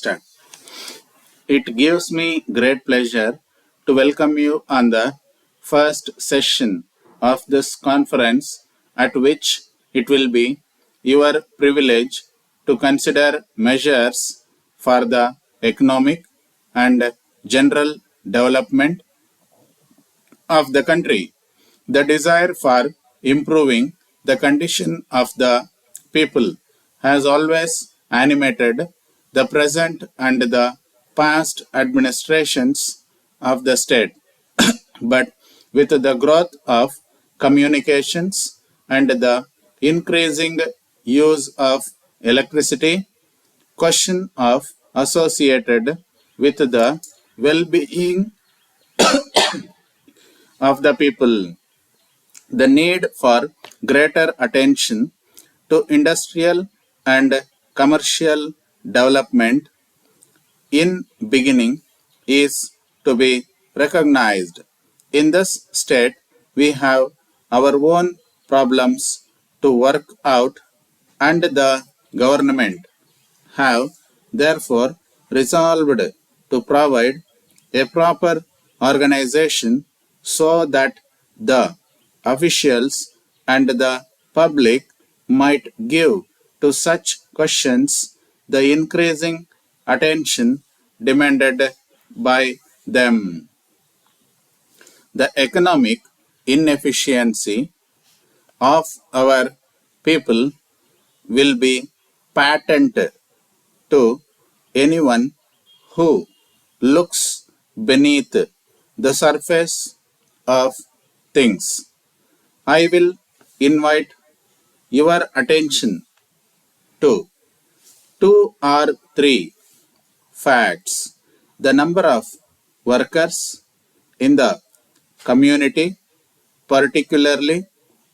Start. It gives me great pleasure to welcome you on the first session of this conference, at which it will be your privilege to consider measures for the economic and general development of the country. The desire for improving the condition of the people has always animated the present and the past administrations of the state. But with the growth of communications and the increasing use of electricity, question of associated with the well-being of the people, the need for greater attention to industrial and commercial development in beginning is to be recognized. In this state, we have our own problems to work out, and the government have therefore resolved to provide a proper organization so that the officials and the public might give to such questions the increasing attention demanded by them. The economic inefficiency of our people will be patent to anyone who looks beneath the surface of things. I will invite your attention to two or three facts. The number of workers in the community, particularly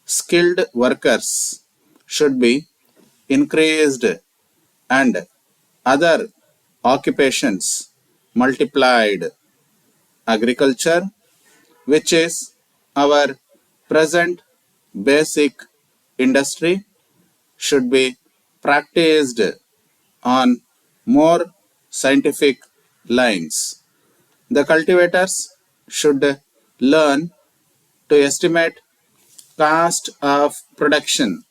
skilled workers, should be increased and other occupations multiplied. Agriculture, which is our present basic industry, should be practiced on more scientific lines. The cultivators should learn to estimate cost of production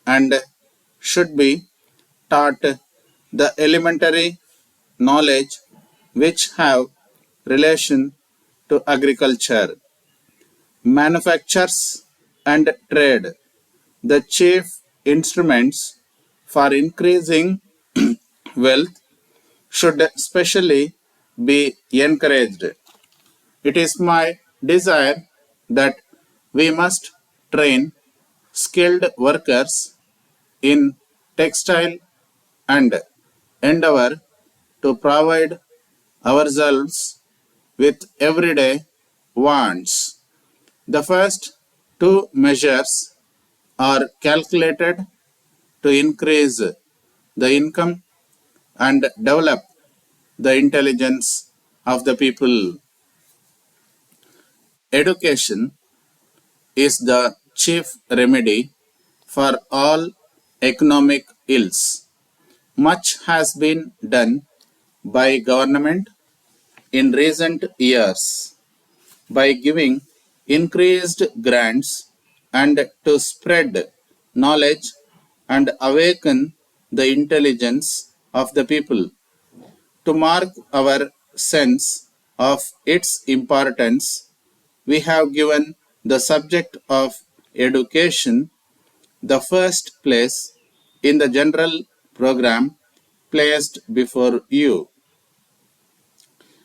and should be taught the elementary knowledge which have relation to agriculture. Manufactures and trade, the chief instruments for increasing wealth, should specially be encouraged. It is my desire that we must train skilled workers in textile and endeavor to provide ourselves with everyday wants. The first two measures are calculated to increase the income and develop the intelligence of the people. Education is the chief remedy for all economic ills. Much has been done by government in recent years by giving increased grants and to spread knowledge and awaken the intelligence of the people. To mark our sense of its importance, we have given the subject of education the first place in the general program placed before you.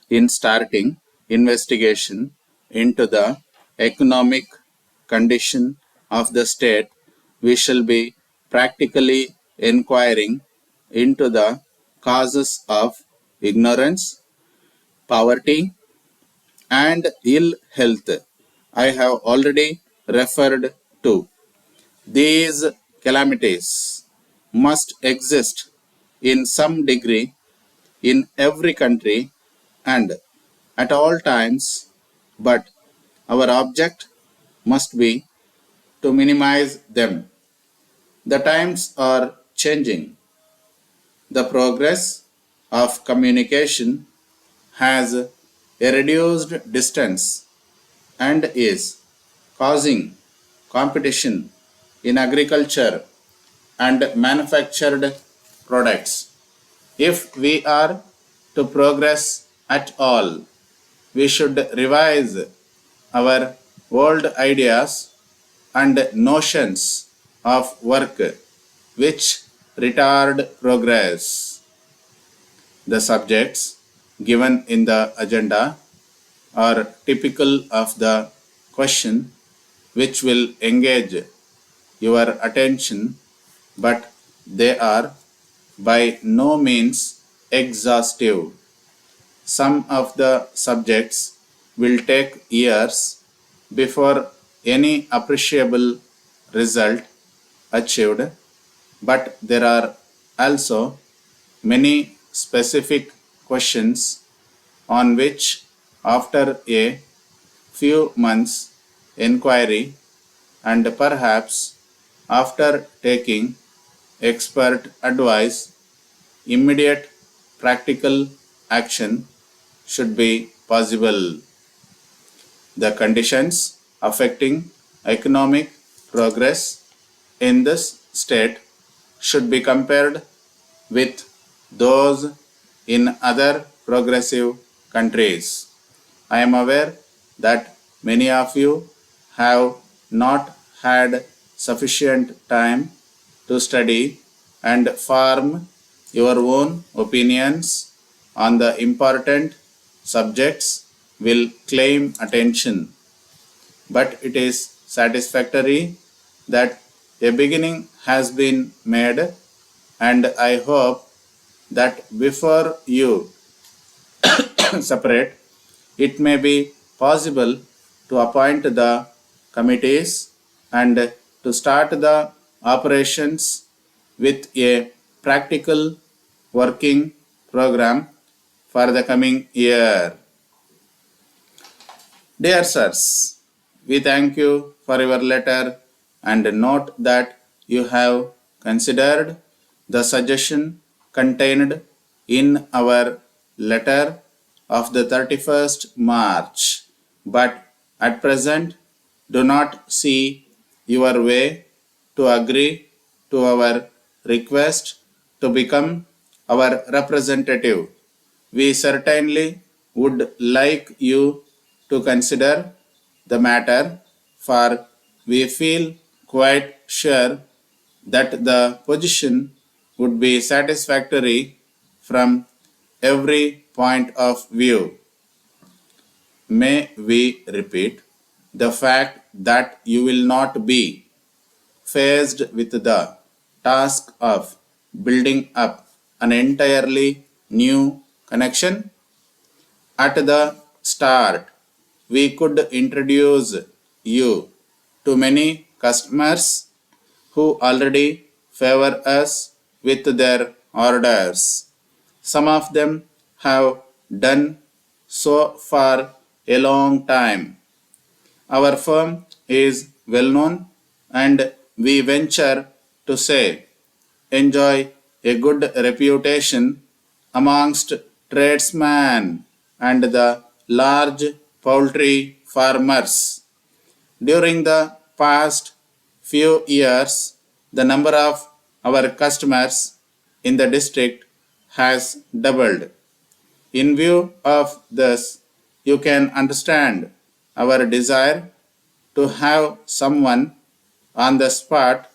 In starting investigation into the economic condition of the state, we shall be practically inquiring into the causes of ignorance, poverty, and ill health. I have already referred to. These calamities must exist in some degree in every country and at all times, but our object must be to minimize them. The times are changing. The progress of communication has a reduced distance and is causing competition in agriculture and manufactured products. If we are to progress at all, we should revise our old ideas and notions of work which retard progress. The subjects given in the agenda are typical of the question which will engage your attention, but they are by no means exhaustive. Some of the subjects will take years before any appreciable result achieved, but there are also many specific questions on which, after a few months' inquiry and perhaps after taking expert advice, immediate practical action should be possible. The conditions affecting economic progress in this state should be compared with those in other progressive countries. I am aware that many of you have not had sufficient time to study and form your own opinions on the important subjects will claim attention, but it is satisfactory that a beginning has been made, and I hope that before you separate, it may be possible to appoint the committees and to start the operations with a practical working program for the coming year. Dear sirs, we thank you for your letter and note that you have considered the suggestion contained in our letter of the 31st March, but at present do not see your way to agree to our request to become our representative. We certainly would like you to consider the matter, for we feel quite sure that the position would be satisfactory from every point of view. May we repeat the fact that you will not be faced with the task of building up an entirely new connection. At the start, we could introduce you to many customers who already favor us with their orders. Some of them have done so for a long time. Our firm is well known and we venture to say enjoy a good reputation amongst tradesmen and the large poultry farmers. During the past few years, the number of our customers in the district has doubled. In view of this, you can understand our desire to have someone on the spot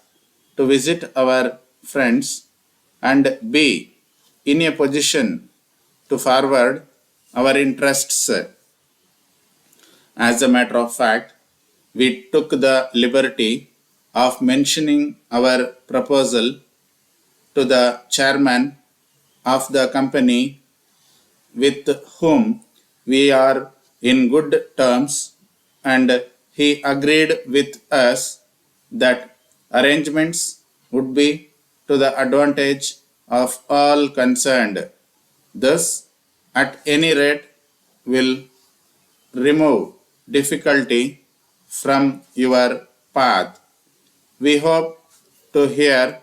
to visit our friends and be in a position to forward our interests. As a matter of fact, we took the liberty of mentioning our proposal to the chairman of the company with whom we are in good terms, and he agreed with us that arrangements would be to the advantage of all concerned. This, at any rate, will remove difficulty from your path. We hope to hear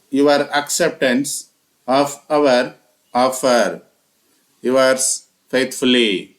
your acceptance of our offer. Yours faithfully.